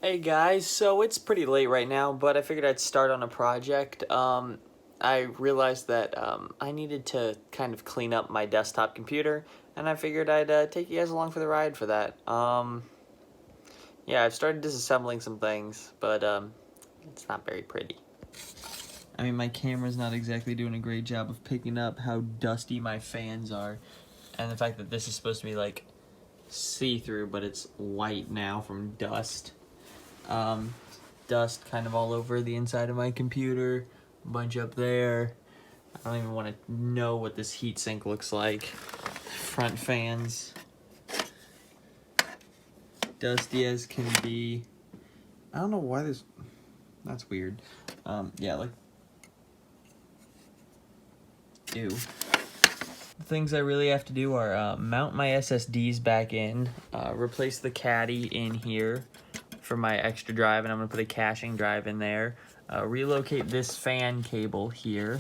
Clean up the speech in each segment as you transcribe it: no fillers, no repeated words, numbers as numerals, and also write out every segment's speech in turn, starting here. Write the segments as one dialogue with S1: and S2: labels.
S1: Hey guys, so it's pretty late right now, but I figured I'd start on a project. I realized that I needed to kind of clean up my desktop computer, and I figured I'd take you guys along for the ride for that. Yeah, I've started disassembling some things, but it's not very pretty. I mean, my camera's not exactly doing a great job of picking up how dusty my fans are, and the fact that this is supposed to be like see-through, but it's white now from dust. Dust kind of all over the inside of my computer, a bunch up there. I don't even want to know what this heatsink looks like. Front fans, dusty as can be. I don't know why this, that's weird. Yeah, like, ew. The things I really have to do are mount my SSDs back in, replace the caddy in here for my extra drive, and I'm gonna put a caching drive in there, relocate this fan cable here,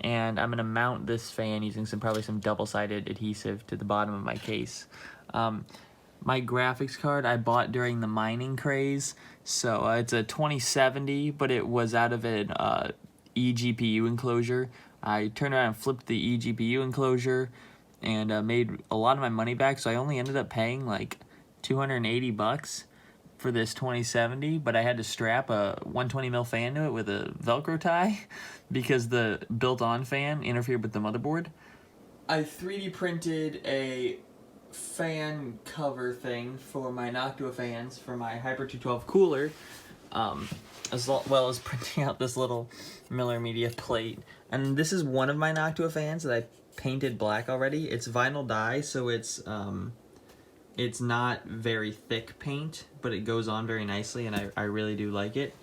S1: and I'm gonna mount this fan using probably some double-sided adhesive to the bottom of my case. My graphics card I bought during the mining craze, so it's a 2070, but it was out of an eGPU enclosure. I turned around and flipped the eGPU enclosure and made a lot of my money back, so I only ended up paying like $280 for this 2070, but I had to strap a 120mm fan to it with a Velcro tie because the built-on fan interfered with the motherboard. I 3D printed a fan cover thing for my Noctua fans for my Hyper 212 cooler, as well as printing out this little Miller Media plate. And this is one of my Noctua fans that I painted black already. It's vinyl dye, so it's not very thick paint, but it goes on very nicely, and I really do like it.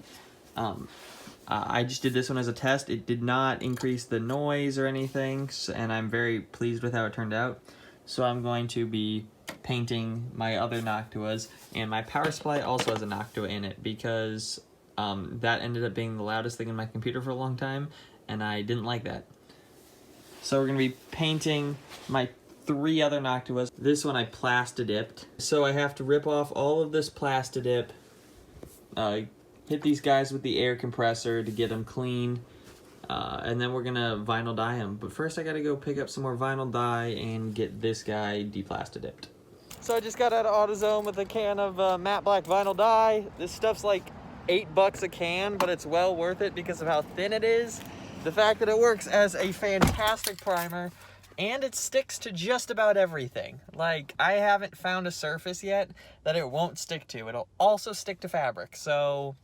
S1: I just did this one as a test. It did not increase the noise or anything, and I'm very pleased with how it turned out. So I'm going to be painting my other Noctuas, and my power supply also has a Noctua in it because that ended up being the loudest thing in my computer for a long time, and I didn't like that. So we're going to be painting my 3 other Noctuas. This one I plastadipped. So I have to rip off all of this plastadip, hit these guys with the air compressor to get them clean, and then we're gonna vinyl dye them. But first I gotta go pick up some more vinyl dye and get this guy deplastadipped. So I just got out of AutoZone with a can of matte black vinyl dye. This stuff's like $8 a can, but it's well worth it because of how thin it is. The fact that it works as a fantastic primer, and it sticks to just about everything. Like, I haven't found a surface yet that it won't stick to. It'll also stick to fabric, so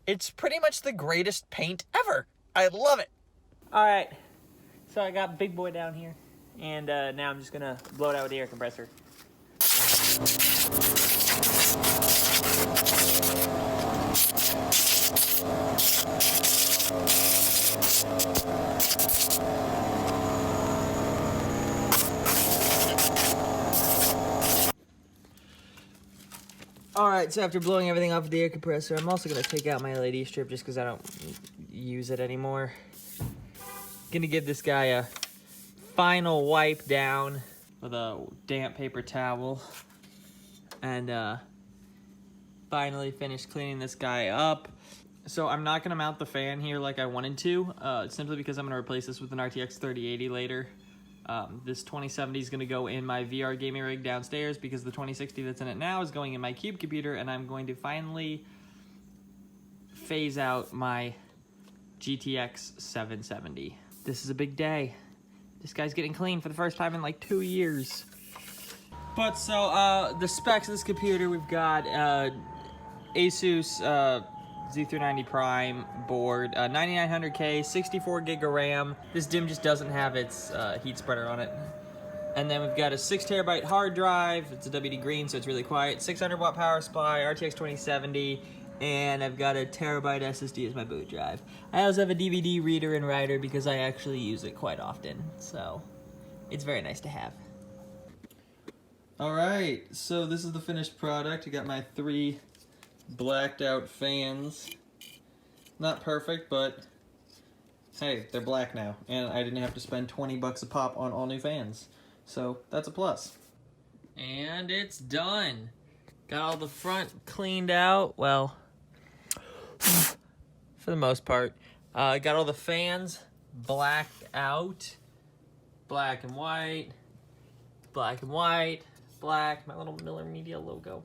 S1: it's pretty much the greatest paint ever. I love it. All right, so I got Big Boy down here, and now I'm just gonna blow it out with the air compressor. Alright, so after blowing everything off with the air compressor, I'm also going to take out my LED strip just because I don't use it anymore. Gonna give this guy a final wipe down with a damp paper towel. And finally finished cleaning this guy up. So I'm not going to mount the fan here like I wanted to, simply because I'm going to replace this with an RTX 3080 later. This 2070 is going to go in my VR gaming rig downstairs because the 2060 that's in it now is going in my Cube computer, and I'm going to finally phase out my GTX 770. This is a big day. This guy's getting clean for the first time in like 2 years. But so, the specs of this computer, we've got Asus Z390 Prime board, 9900K, 64 gig of RAM. This DIMM just doesn't have its heat spreader on it. And then we've got a 6TB hard drive. It's a WD green, so it's really quiet. 600 watt power supply, RTX 2070, and I've got a terabyte SSD as my boot drive. I also have a DVD reader and writer because I actually use it quite often, so it's very nice to have. All right, so this is the finished product. I got my 3 blacked out fans. Not perfect, but hey, they're black now, and I didn't have to spend $20 a pop on all new fans, so that's a plus. And it's done. Got all the front cleaned out. Well, for the most part. Got all the fans blacked out. Black and white. Black and white. Black. My little Miller Media logo.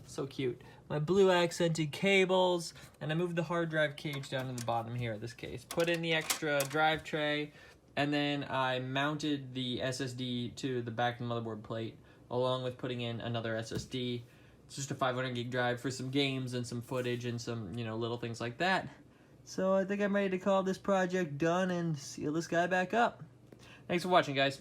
S1: So cute. My blue accented cables. And I moved the hard drive cage down to the bottom here of this case. Put in the extra drive tray. And then I mounted the SSD to the back of the motherboard plate, along with putting in another SSD. It's just a 500 gig drive for some games and some footage and some, little things like that. So I think I'm ready to call this project done and seal this guy back up. Thanks for watching, guys.